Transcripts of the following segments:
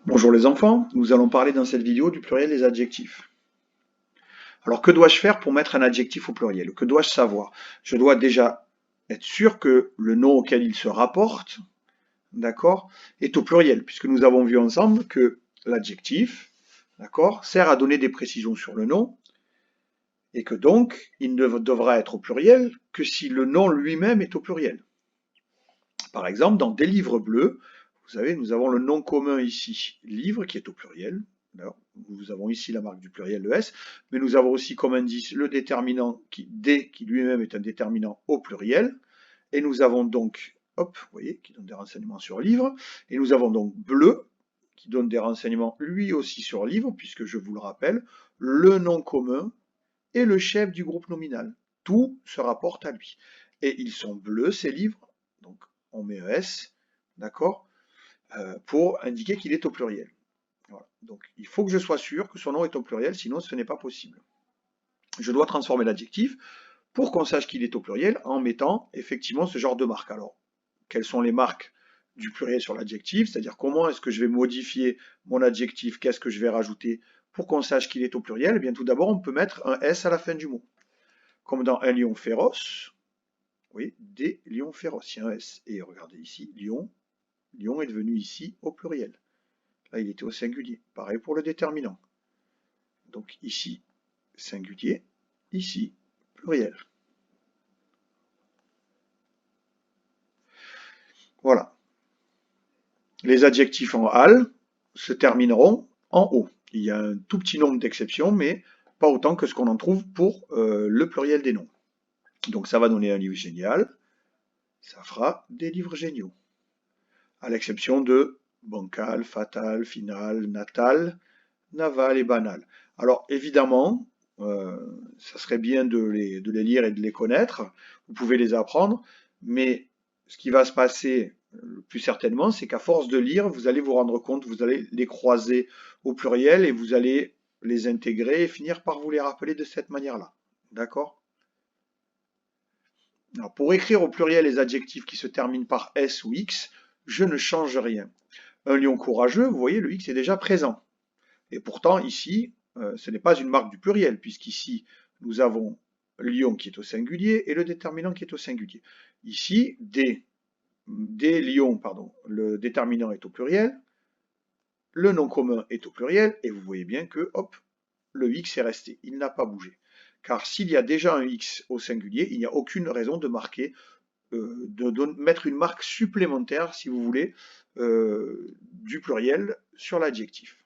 Bonjour les enfants, nous allons parler dans cette vidéo du pluriel des adjectifs. Alors que dois-je faire pour mettre un adjectif au pluriel? Que dois-je savoir? Je dois déjà être sûr que le nom auquel il se rapporte, d'accord, est au pluriel, puisque nous avons vu ensemble que l'adjectif, d'accord, sert à donner des précisions sur le nom, et que donc il ne devra être au pluriel que si le nom lui-même est au pluriel. Par exemple, dans des livres bleus, vous savez, nous avons le nom commun ici, livre, qui est au pluriel. Alors, nous avons ici la marque du pluriel, le S, mais nous avons aussi comme indice le déterminant D, qui lui-même est un déterminant au pluriel. Et nous avons donc, hop, vous voyez, qui donne des renseignements sur livre. Et nous avons donc bleu, qui donne des renseignements lui aussi sur livre, puisque je vous le rappelle, le nom commun est le chef du groupe nominal. Tout se rapporte à lui. Et ils sont bleus, ces livres, donc on met ES, d'accord, pour indiquer qu'il est au pluriel. Voilà. Donc il faut que je sois sûr que son nom est au pluriel, sinon ce n'est pas possible. Je dois transformer l'adjectif pour qu'on sache qu'il est au pluriel en mettant effectivement ce genre de marque. Alors, quelles sont les marques du pluriel sur l'adjectif? C'est-à-dire comment est-ce que je vais modifier mon adjectif? Qu'est-ce que je vais rajouter pour qu'on sache qu'il est au pluriel? Eh bien, tout d'abord, on peut mettre un S à la fin du mot. Comme dans un lion féroce, oui, des lions féroces, il y a un S. Et regardez ici, lion, lion est devenu ici au pluriel. Là, il était au singulier. Pareil pour le déterminant. Donc ici, singulier, ici, pluriel. Voilà. Les adjectifs en al se termineront en o. Il y a un tout petit nombre d'exceptions, mais pas autant que ce qu'on en trouve pour le pluriel des noms. Donc ça va donner un livre génial, ça fera des livres géniaux. À l'exception de bancal, fatal, final, natal, naval et banal. Alors évidemment, ça serait bien de les lire et de les connaître, vous pouvez les apprendre, mais ce qui va se passer le plus certainement, c'est qu'à force de lire, vous allez vous rendre compte, vous allez les croiser au pluriel et vous allez les intégrer et finir par vous les rappeler de cette manière-là. D'accord? Alors, pour écrire au pluriel les adjectifs qui se terminent par S ou X, je ne change rien. Un lion courageux, vous voyez, le X est déjà présent. Et pourtant, ici, ce n'est pas une marque du pluriel, puisqu'ici, nous avons lion qui est au singulier et le déterminant qui est au singulier. Ici, des lions, pardon, le déterminant est au pluriel, le nom commun est au pluriel, et vous voyez bien que, hop, le X est resté, il n'a pas bougé. Car s'il y a déjà un X au singulier, il n'y a aucune raison de marquer, de mettre une marque supplémentaire, si vous voulez, du pluriel sur l'adjectif.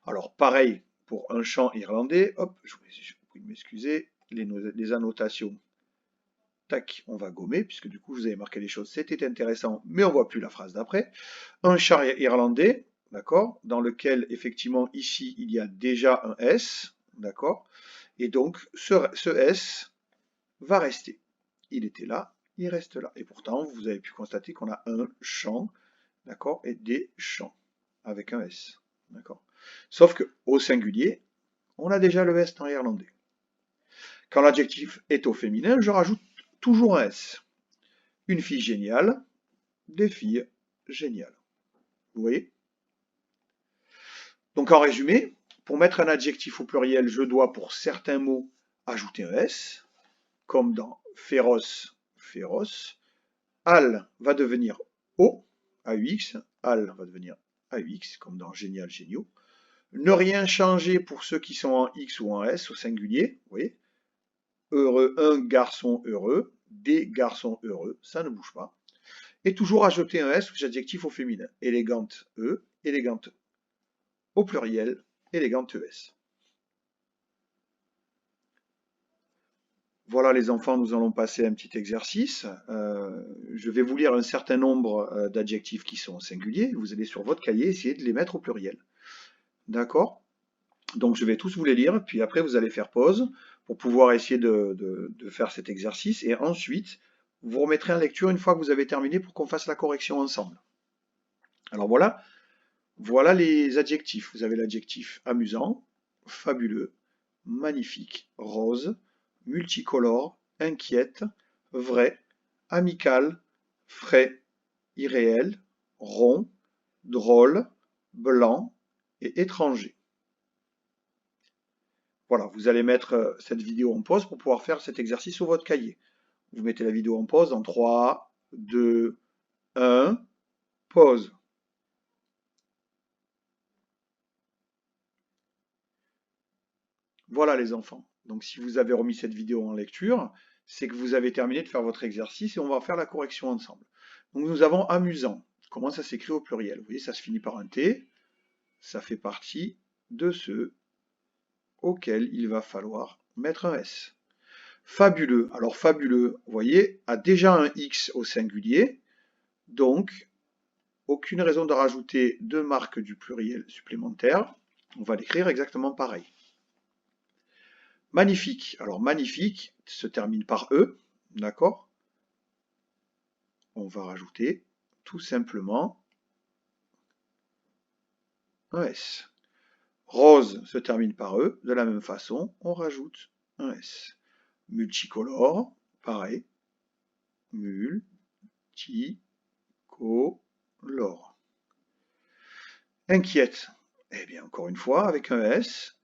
Alors pareil pour un chant irlandais, hop, je vous prie de m'excuser, les annotations, tac, on va gommer, puisque du coup vous avez marqué les choses, c'était intéressant, mais on ne voit plus la phrase d'après. Un chant irlandais, d'accord, dans lequel effectivement ici il y a déjà un S, d'accord, et donc ce S va rester. Il était là, il reste là. Et pourtant, vous avez pu constater qu'on a un chant, d'accord, et des chants, avec un S, d'accord. Sauf qu'au singulier, on a déjà le S en irlandais. Quand l'adjectif est au féminin, je rajoute toujours un S. Une fille géniale, des filles géniales. Vous voyez? Donc en résumé, pour mettre un adjectif au pluriel, je dois pour certains mots ajouter un S, comme dans féroce, féroce. Al va devenir O, AUX, al va devenir AUX, comme dans génial, géniaux. Ne rien changer pour ceux qui sont en X ou en S au singulier, vous voyez. Heureux, un garçon heureux, des garçons heureux, ça ne bouge pas. Et toujours ajouter un S ou adjectif au féminin. Élégante E, élégante au pluriel, élégante ES. Voilà les enfants, nous allons passer un petit exercice. Je vais vous lire un certain nombre d'adjectifs qui sont singuliers. Vous allez sur votre cahier essayer de les mettre au pluriel. D'accord? Donc je vais tous vous les lire, puis après vous allez faire pause pour pouvoir essayer de faire cet exercice. Et ensuite, vous remettrez en lecture une fois que vous avez terminé pour qu'on fasse la correction ensemble. Alors voilà, voilà les adjectifs. Vous avez l'adjectif amusant, fabuleux, magnifique, rose, multicolore, inquiète, vrai, amical, frais, irréel, rond, drôle, blanc et étranger. Voilà, vous allez mettre cette vidéo en pause pour pouvoir faire cet exercice sur votre cahier. Vous mettez la vidéo en pause en 3, 2, 1, pause. Voilà les enfants. Donc si vous avez remis cette vidéo en lecture, c'est que vous avez terminé de faire votre exercice et on va faire la correction ensemble. Donc nous avons amusant. Comment ça s'écrit au pluriel? Vous voyez, ça se finit par un T. Ça fait partie de ceux auxquels il va falloir mettre un S. Fabuleux. Alors fabuleux, vous voyez, a déjà un X au singulier. Donc, aucune raison de rajouter deux marques du pluriel supplémentaires. On va l'écrire exactement pareil. Magnifique. Alors magnifique se termine par E, d'accord? On va rajouter tout simplement un S. Rose se termine par E, de la même façon, on rajoute un S. Multicolore, pareil. Multicolore. Inquiète, eh bien encore une fois avec un S,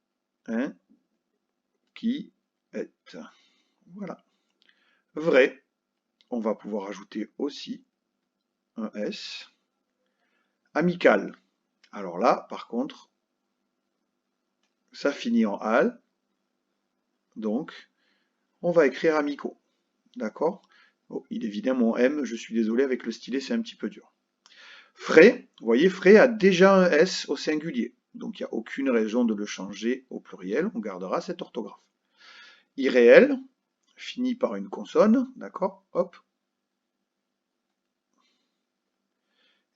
qui est. Voilà. Vrai, on va pouvoir ajouter aussi un S. Amical, alors là par contre, ça finit en al, donc on va écrire amicaux, d'accord? Oh, il est vilain mon M, je suis désolé, avec le stylet c'est un petit peu dur. Frais, vous voyez, frais a déjà un S au singulier, donc il n'y a aucune raison de le changer au pluriel, on gardera cette orthographe. Irréel, finit par une consonne, d'accord? Hop.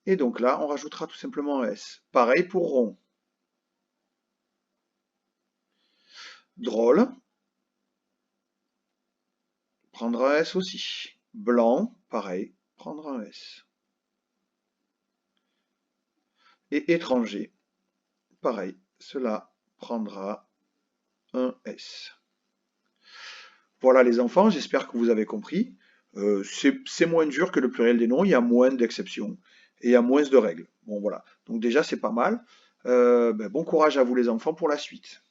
Et donc là, on rajoutera tout simplement un S. Pareil pour rond. Drôle, prendre un S aussi. Blanc, pareil, prendre un S. Et étranger, pareil, cela prendra un S. Voilà les enfants, j'espère que vous avez compris. C'est moins dur que le pluriel des noms, il y a moins d'exceptions et il y a moins de règles. Bon voilà, donc déjà c'est pas mal. Bon courage à vous les enfants pour la suite.